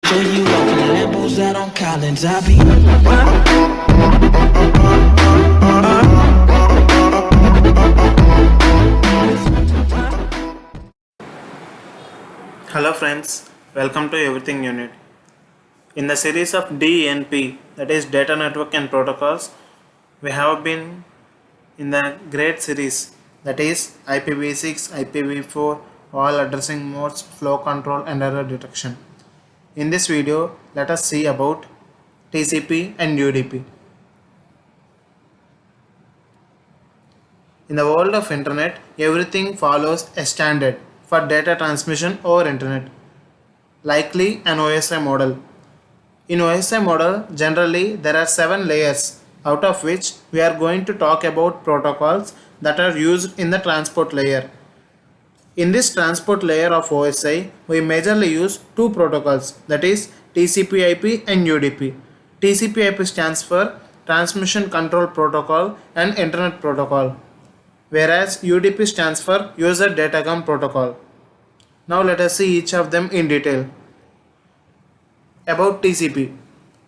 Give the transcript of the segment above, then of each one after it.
Show you off in the Lambos out on Collins. I be. Hello friends, welcome to Everything Unit. In the series of DNP, that is Data Network and Protocols, we have been in the great series, that is IPv6, IPv4, all addressing modes, flow control and error detection. In this video, let us see about TCP and UDP. In the world of internet, everything follows a standard for data transmission over internet, likely an OSI model. In OSI model, generally there are 7 layers, out of which we are going to talk about protocols that are used in the transport layer. In this transport layer of OSI, we majorly use two protocols, that is TCP/IP and UDP. TCP/IP stands for Transmission Control Protocol and Internet Protocol, whereas UDP stands for User Datacom Protocol. Now let us see each of them in detail. About TCP.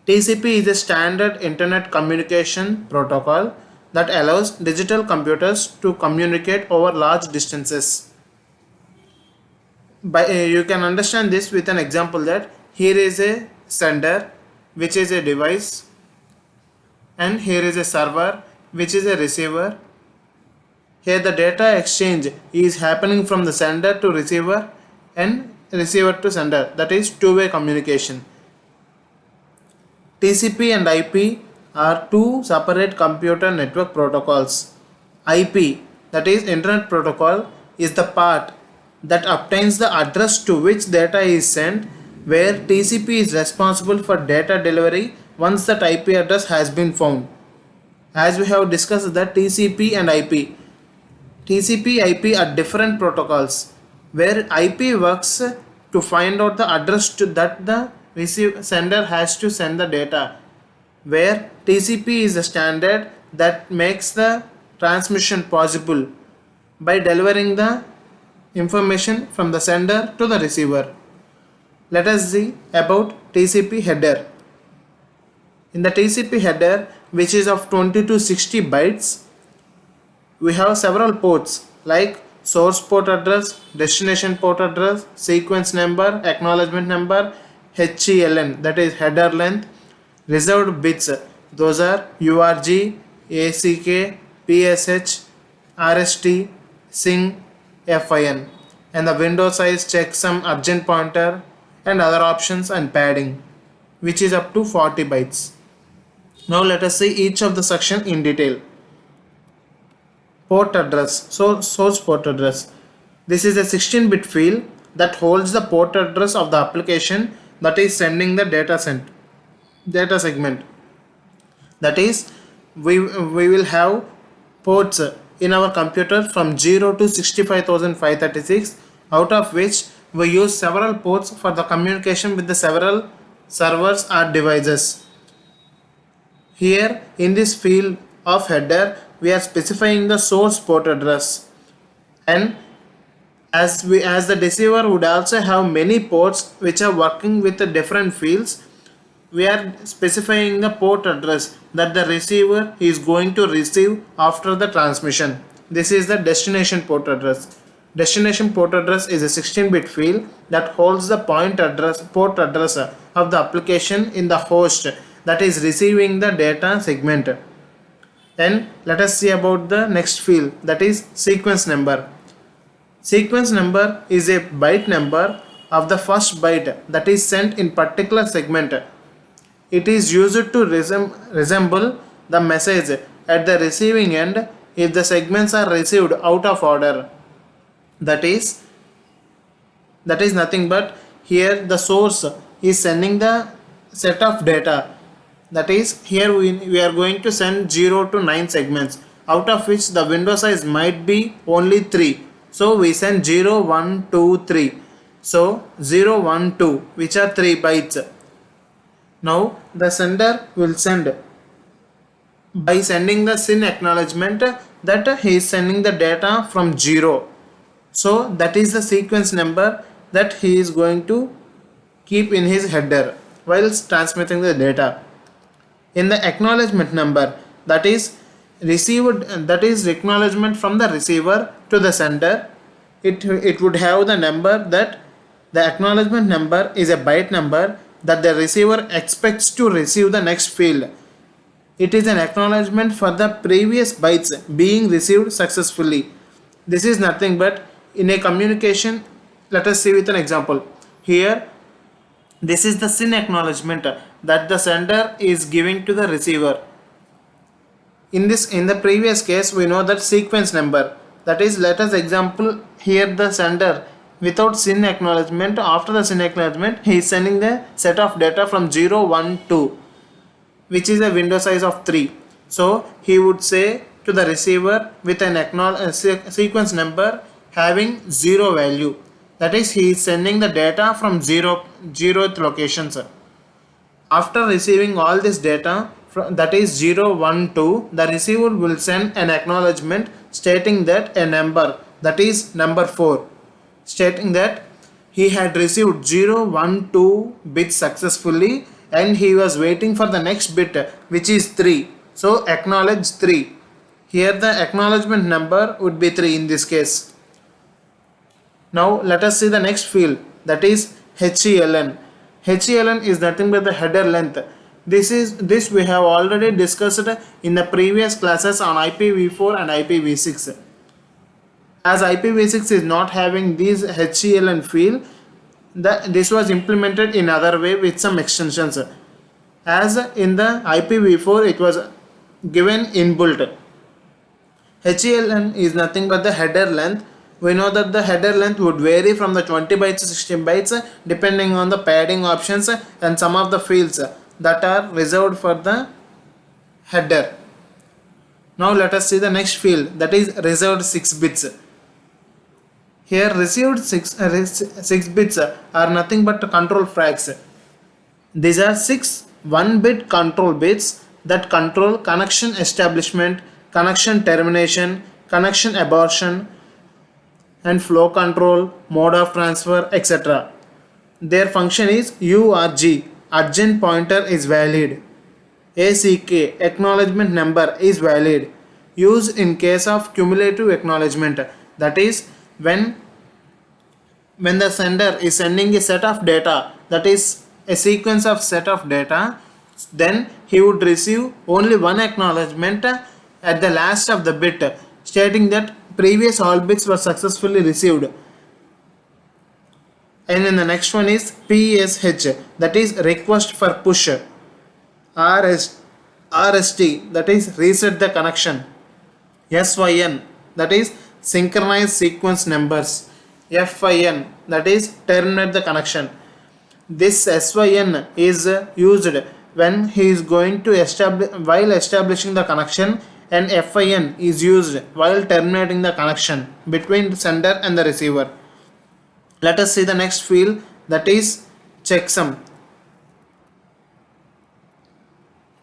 TCP is a standard internet communication protocol that allows digital computers to communicate over large distances. You can understand this with an example that here is a sender, which is a device, and here is a server, which is a receiver. Here the data exchange is happening from the sender to receiver and receiver to sender, that is two-way communication. TCP and IP are two separate computer network protocols. IP, that is Internet Protocol, is the part that obtains the address to which data is sent, where TCP is responsible for data delivery once that IP address has been found. As we have discussed that TCP and IP, TCP/IP are different protocols, where IP works to find out the address to that the sender has to send the data, where TCP is the standard that makes the transmission possible by delivering the information from the sender to the receiver. Let us see about TCP header. In the TCP header, which is of 20 to 60 bytes, we have several ports like source port address, destination port address, sequence number, acknowledgement number, HELN, that is header length, reserved bits, those are URG, ACK, PSH, RST, SYN, FIN, and the window size, checksum, urgent pointer, and other options and padding, which is up to 40 bytes. Now let us see each of the section in detail. Port address, so source port address. This is a 16-bit field that holds the port address of the application that is sending the data segment. That is, we will have ports in our computer from 0 to 65,536, out of which we use several ports for the communication with the several servers or devices. Here in this field of header, we are specifying the source port address, and as the receiver would also have many ports which are working with the different fields, we are specifying the port address that the receiver is going to receive after the transmission. This is the destination port address. Destination port address is a 16-bit field that holds the port address of the application in the host that is receiving the data segment. And let us see about the next field, that is sequence number. Sequence number is a byte number of the first byte that is sent in particular segment. It is used to resemble the message at the receiving end if the segments are received out of order. That is nothing but here the source is sending the set of data. That is, here we are going to send 0 to 9 segments, out of which the window size might be only 3. So we send 0, 1, 2, 3. So 0, 1, 2, which are 3 bytes. Now the sender will send by sending the SYN acknowledgement that he is sending the data from 0. So that is the sequence number that he is going to keep in his header whilst transmitting the data. In the acknowledgement number, that is received, that is acknowledgement from the receiver to the sender, it would have the number that the acknowledgement number is a byte number that the receiver expects to receive the next field. It is an acknowledgement for the previous bytes being received successfully. This is nothing but in a communication. Let us see with an example. Here, this is the SYN acknowledgement that the sender is giving to the receiver. In the previous case, we know that sequence number. That is, let us example here the sender without SYN acknowledgement. After the SYN acknowledgement, he is sending the set of data from 0, 1, 2, which is a window size of 3. So he would say to the receiver with an sequence number having 0 value. That is, he is sending the data from 0th locations. After receiving all this data, that is 0, 1, 2, the receiver will send an acknowledgement stating that a number, that is number 4, stating that he had received 0, 1, 2 bits successfully and he was waiting for the next bit, which is 3. So acknowledge 3. Here the acknowledgement number would be 3 in this case. Now let us see the next field, that is HELN. HELN is nothing but the header length. This we have already discussed in the previous classes on IPv4 and IPv6. As IPv6 is not having these HELN field, this was implemented in other way with some extensions. As in the IPv4 it was given inbuilt. HELN is nothing but the header length. We know that the header length would vary from the 20 bytes to 16 bytes depending on the padding options and some of the fields that are reserved for the header. Now let us see the next field, that is reserved 6 bits. Here received 6 bits are nothing but control frags. These are 6 1-bit control bits that control connection establishment, connection termination, connection abortion, and flow control, mode of transfer, etc. Their function is URG, urgent pointer is valid. ACK, acknowledgement number is valid. Used in case of cumulative acknowledgement, that is when the sender is sending a set of data, that is a sequence of set of data, then he would receive only one acknowledgement at the last of the bit stating that previous all bits were successfully received. And then the next one is PSH, that is request for push. RST, that is reset the connection. SYN, that is synchronize sequence numbers. FIN, that is terminate the connection. This SYN is used when he is going to while establishing the connection, and FIN is used while terminating the connection between the sender and the receiver. Let us see the next field, that is checksum.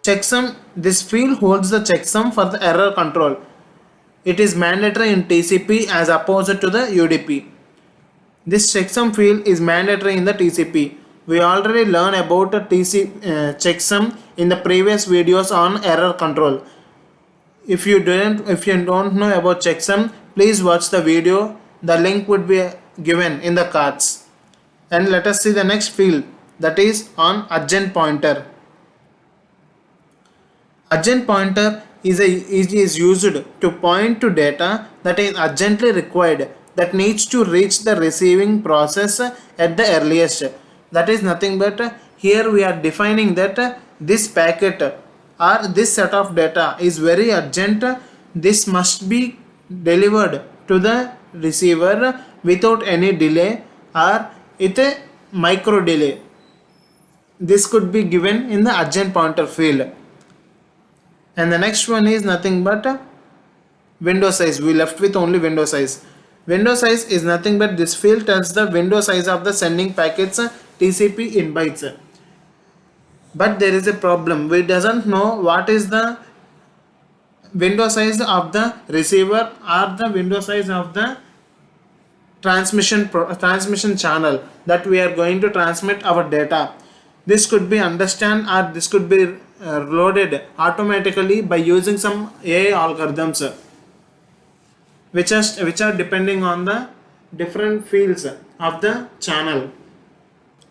Checksum, this field holds the checksum for the error control. It is mandatory in TCP as opposed to the UDP. This checksum field is mandatory in the TCP. We already learned about the checksum in the previous videos on error control. If you don't know about checksum, please watch the video. The link would be given in the cards. And let us see the next field, that is on urgent pointer. Urgent pointer is used to point to data that is urgently required, that needs to reach the receiving process at the earliest. That is nothing but here we are defining that this packet or this set of data is very urgent. This must be delivered to the receiver without any delay or with a micro delay. This could be given in the urgent pointer field. And the next one is nothing but window size. We left with only window size. Window size is nothing but this field tells the window size of the sending packets TCP in bytes. But there is a problem. We doesn't know what is the window size of the receiver or the window size of the transmission channel that we are going to transmit our data. This could be understand or this could be loaded automatically by using some AI algorithms which are depending on the different fields of the channel.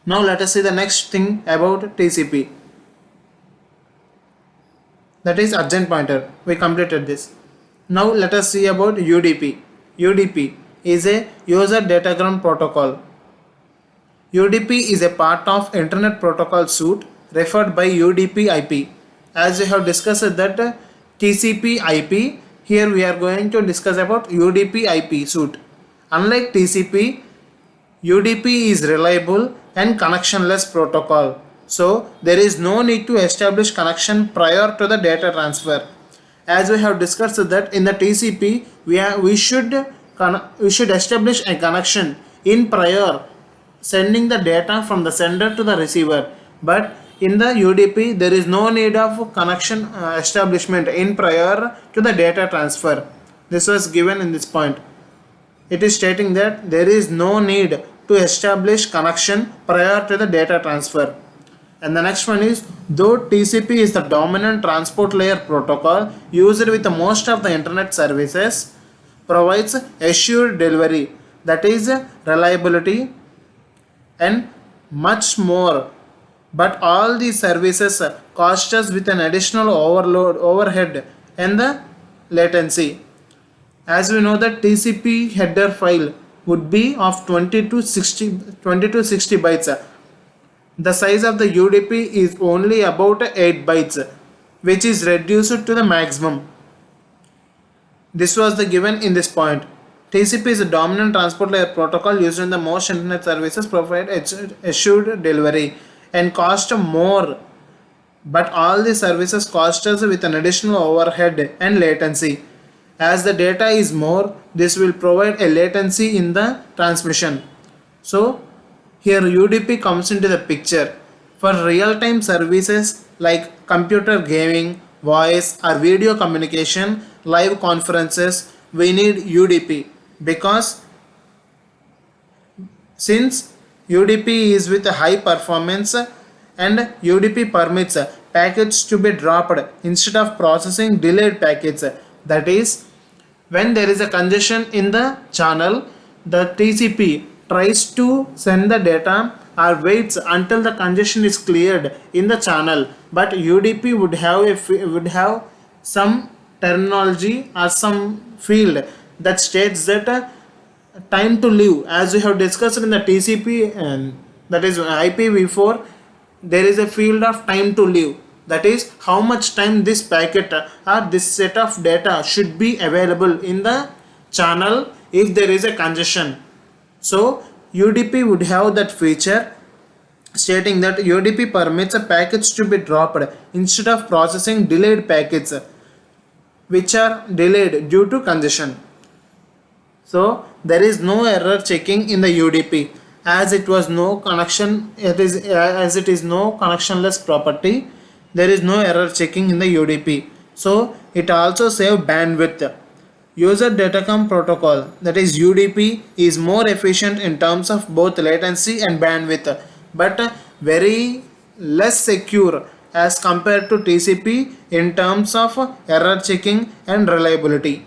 Now let us see the next thing about TCP, that is urgent pointer. We completed this. Now let us see about UDP. UDP is a user datagram protocol. UDP is a part of Internet Protocol suite referred by UDP IP. As we have discussed that TCP IP, here we are going to discuss about UDP IP suite. Unlike TCP, UDP is reliable and connectionless protocol. So there is no need to establish connection prior to the data transfer. As we have discussed that in the TCP, we should establish a connection in prior sending the data from the sender to the receiver. But in the UDP, there is no need of connection establishment in prior to the data transfer. This was given in this point. It is stating that there is no need to establish connection prior to the data transfer. And the next one is, though TCP is the dominant transport layer protocol used with most of the internet services, provides assured delivery, that is reliability and much more. But all these services cost us with an additional overhead and the latency. As we know that TCP header file would be of 20 to 60 bytes. The size of the UDP is only about 8 bytes, which is reduced to the maximum. This was the given in this point. TCP is a dominant transport layer protocol used in the most internet services, provide assured delivery and cost more. But all the services cost us with an additional overhead and latency. As the data is more, this will provide a latency in the transmission. So here UDP comes into the picture. For real-time services like computer gaming, voice or video communication, live conferences, we need UDP, because since UDP is with a high performance and UDP permits packets to be dropped instead of processing delayed packets. That is, when there is a congestion in the channel, the TCP tries to send the data or waits until the congestion is cleared in the channel. But UDP would have some terminology or some field that states that time to live. As we have discussed in the TCP and that is IPv4, there is a field of time to live. That is how much time this packet or this set of data should be available in the channel if there is a congestion. So UDP would have that feature stating that UDP permits a package to be dropped instead of processing delayed packets which are delayed due to congestion. So there is no error checking in the UDP, as it was no connection. As it is no connectionless property, there is no error checking in the UDP. So it also saves bandwidth. User Datacom Protocol, that is UDP, is more efficient in terms of both latency and bandwidth, but very less secure as compared to TCP in terms of error checking and reliability.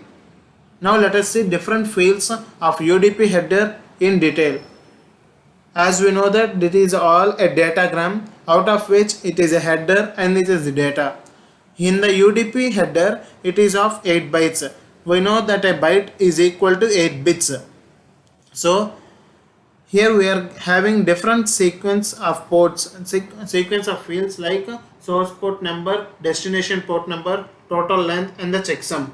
Now let us see different fields of UDP header in detail. As we know that it is all a datagram, out of which it is a header and it is data. In the UDP header, it is of 8 bytes. We know that a byte is equal to 8 bits. So here we are having different sequence of ports, sequence of fields like source port number, destination port number, total length and the checksum.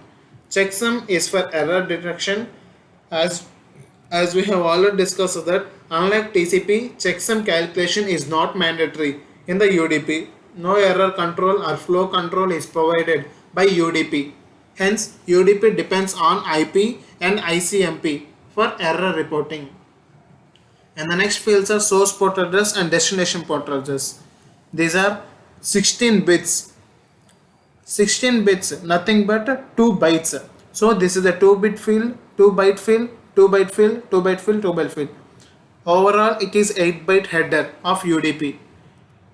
Checksum is for error detection. As we have already discussed that unlike TCP, checksum calculation is not mandatory in the UDP. No error control or flow control is provided by UDP. Hence, UDP depends on IP and ICMP for error reporting. And the next fields are source port address and destination port address. These are 16 bits. 16 bits, nothing but 2 bytes. So this is a 2 byte field, 2 byte field, 2 byte field, 2 byte field. Overall, it is 8 byte header of UDP.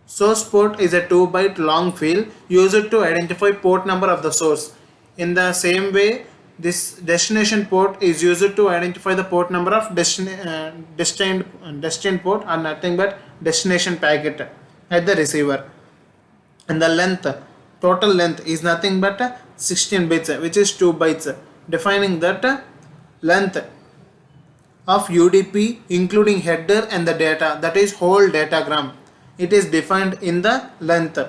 Source port is a 2 byte long field used to identify port number of the source. In the same way, this destination port is used to identify the port number of destined port are nothing but destination packet at the receiver. And the length, total length is nothing but 16 bits, which is 2 bytes, defining that length of UDP including header and the data, that is whole datagram. It is defined in the length.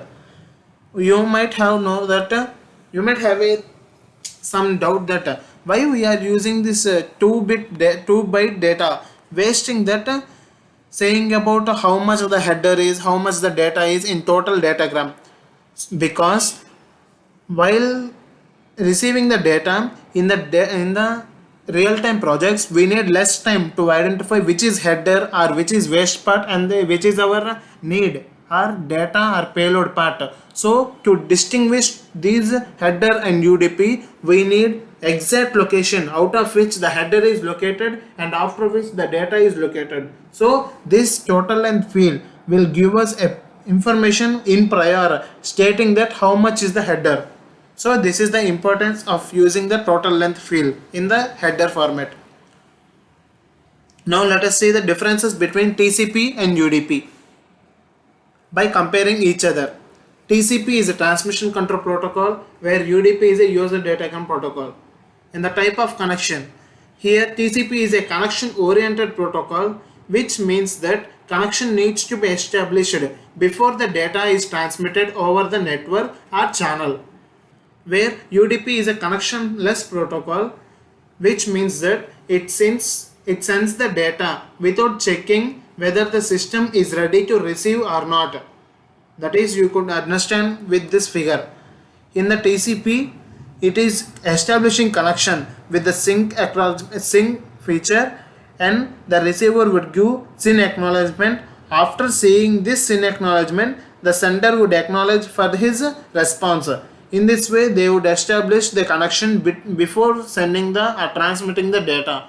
You might have know that you might have some doubt that why we are using this 2 byte data, wasting that saying about how much the header is, how much the data is in total datagram. Because while receiving the data in the real-time projects, we need less time to identify which is header or which is waste part and which is our need or data or payload part. So to distinguish these header and UDP, we need exact location out of which the header is located and after which the data is located. So this total length field will give us a information in prior stating that how much is the header. So this is the importance of using the total length field in the header format. Now let us see the differences between TCP and UDP by comparing each other. TCP is a transmission control protocol where UDP is a user datagram protocol. And the type of connection. Here TCP is a connection oriented protocol, which means that connection needs to be established before the data is transmitted over the network or channel. Where UDP is a connectionless protocol, which means that it sends the data without checking whether the system is ready to receive or not. That is, you could understand with this figure. In the TCP, it is establishing connection with the sync feature, and the receiver would give SYN acknowledgement. After seeing this SYN acknowledgement, the sender would acknowledge for his response. In this way, they would establish the connection before sending the or transmitting the data.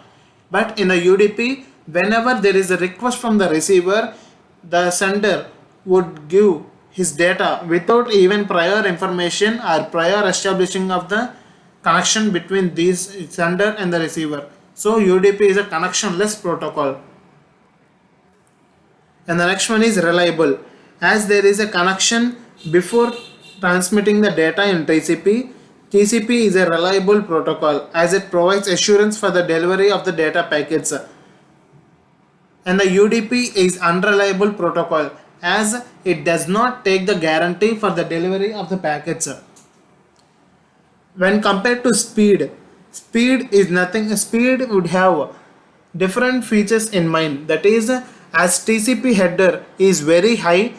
But in the UDP, whenever there is a request from the receiver, the sender would give his data without even prior information or prior establishing of the connection between these sender and the receiver. So UDP is a connectionless protocol. And the next one is reliable. As there is a connection before transmitting the data in TCP, TCP is a reliable protocol as it provides assurance for the delivery of the data packets. And the UDP is unreliable protocol as it does not take the guarantee for the delivery of the packets. When compared to speed would have different features in mind. That is, as TCP header is very high,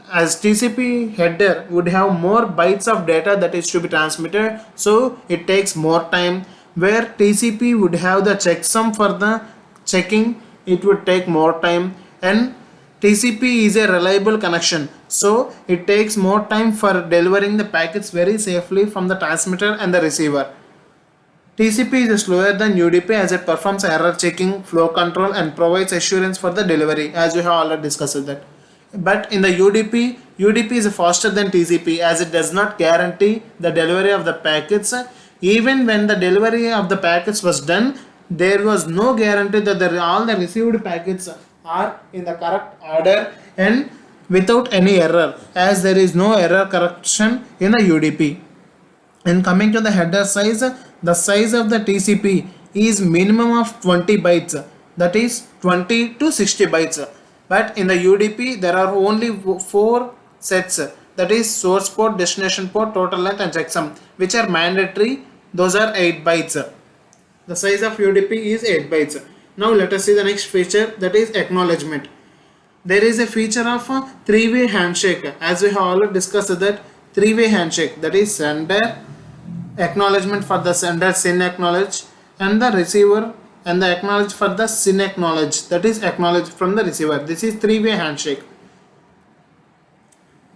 as TCP header would have more bytes of data that is to be transmitted, so it takes more time. Where TCP would have the checksum for the checking, it would take more time. And TCP is a reliable connection, so it takes more time for delivering the packets very safely from the transmitter and the receiver. TCP is slower than UDP as it performs error checking, flow control, and provides assurance for the delivery, as we have already discussed that. But in the UDP is faster than TCP as it does not guarantee the delivery of the packets. Even when the delivery of the packets was done, there was no guarantee that all the received packets are in the correct order and without any error, as there is no error correction in the UDP. And coming to the header size, the size of the TCP is minimum of 20 bytes, that is 20 to 60 bytes. But in the UDP, there are only 4 sets, that is source port, destination port, total length, and checksum, which are mandatory. Those are 8 bytes. The size of UDP is 8 bytes. Now let us see the next feature, that is acknowledgement. There is a feature of a 3-way handshake, as we have already discussed that 3-way handshake, that is sender acknowledgement for the sender, SYN acknowledge, and the receiver and the acknowledge for the SYN acknowledge, that is acknowledge from the receiver. This is 3-way handshake.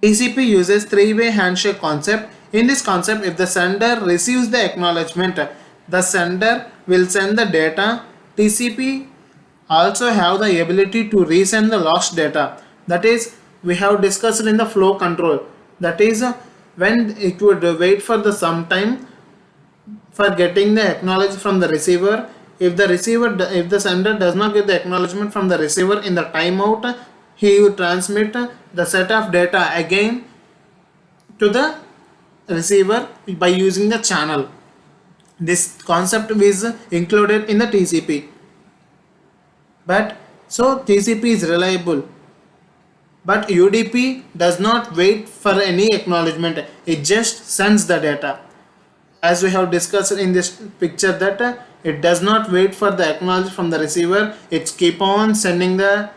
TCP uses 3-way handshake concept. In this concept, if the sender receives the acknowledgement, the sender will send the data. TCP also have the ability to resend the lost data. That is, we have discussed in the flow control. That is, when it would wait for the some time for getting the acknowledge from the receiver. If the sender does not get the acknowledgement from the receiver in the timeout, he will transmit the set of data again to the receiver by using the channel. This concept is included in the TCP. But so TCP is reliable, but UDP does not wait for any acknowledgement. It just sends the data. As we have discussed in this picture, that it does not wait for the acknowledgement from the receiver. It keep on sending the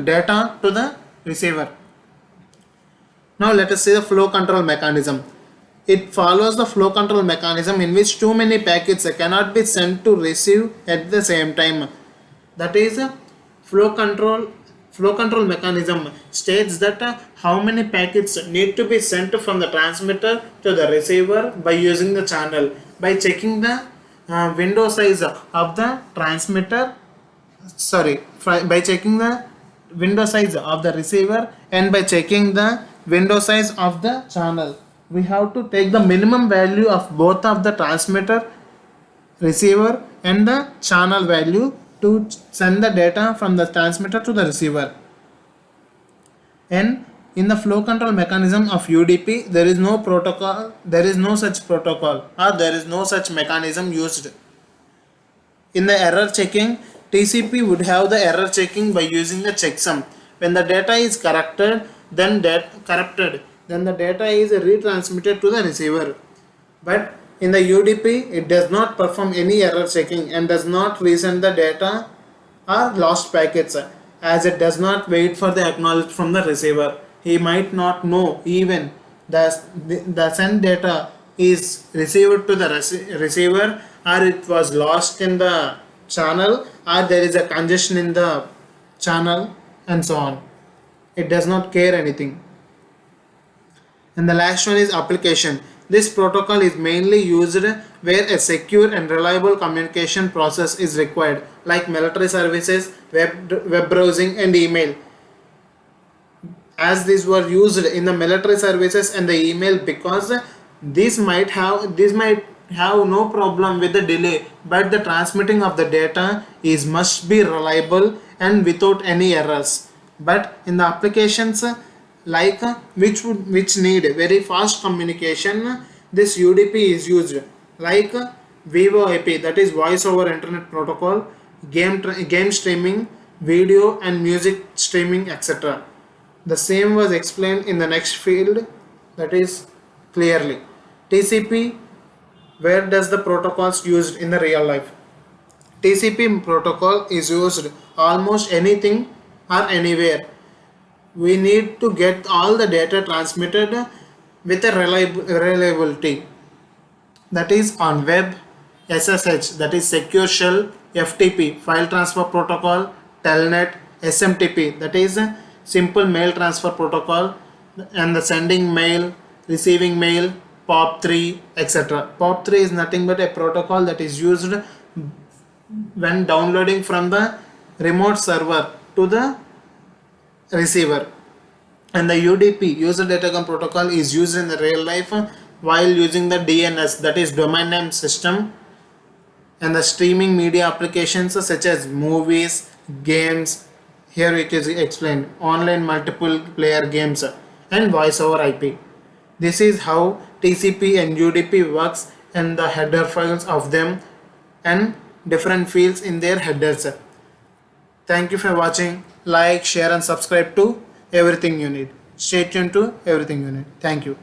data to the receiver. Now let us see the flow control mechanism. It follows the flow control mechanism in which too many packets cannot be sent to receive at the same time. That is, flow control mechanism states that how many packets need to be sent from the transmitter to the receiver by using the channel, by checking the window size of the transmitter, by checking the window size of the receiver and by checking the window size of the channel. We have to take the minimum value of both of the transmitter, receiver and the channel value to send the data from the transmitter to the receiver. And in the flow control mechanism of UDP, there is no such protocol, or there is no such mechanism used. In the error checking, TCP would have the error checking by using the checksum. When the data is corrupted, then the data is retransmitted to the receiver. But in the UDP, it does not perform any error checking and does not resend the data or lost packets, as it does not wait for the acknowledgement from the receiver. He might not know even the sent data is received to the receiver, or it was lost in the channel, or there is a congestion in the channel, and so on. It does not care anything. And the last one is application. This protocol is mainly used where a secure and reliable communication process is required, like military services, web browsing and email. As these were used in the military services and the email, because this might have no problem with the delay, but the transmitting of the data must be reliable and without any errors. But in the applications like which need very fast communication, this UDP is used, like VoIP, that is voice over internet protocol, game streaming, video and music streaming, etc. The same was explained in the next field, that is clearly TCP. Where does the protocols used in the real life? TCP protocol is used almost anything or anywhere. We need to get all the data transmitted with a reliability. That is on web, SSH, that is secure shell, FTP, file transfer protocol, telnet, SMTP, that is simple mail transfer protocol, and the sending mail, receiving mail, POP3, etc. POP3 is nothing but a protocol that is used when downloading from the remote server to the receiver. And the UDP, user datacom protocol, is used in the real life while using the DNS, that is domain name system, and the streaming media applications such as movies, games, here it is explained, online multiple player games, and voice over IP. This is how TCP and UDP works, and the header files of them and different fields in their headers. Thank you for watching. Like, share and subscribe to Everything You Need. Stay tuned to Everything You Need. Thank you.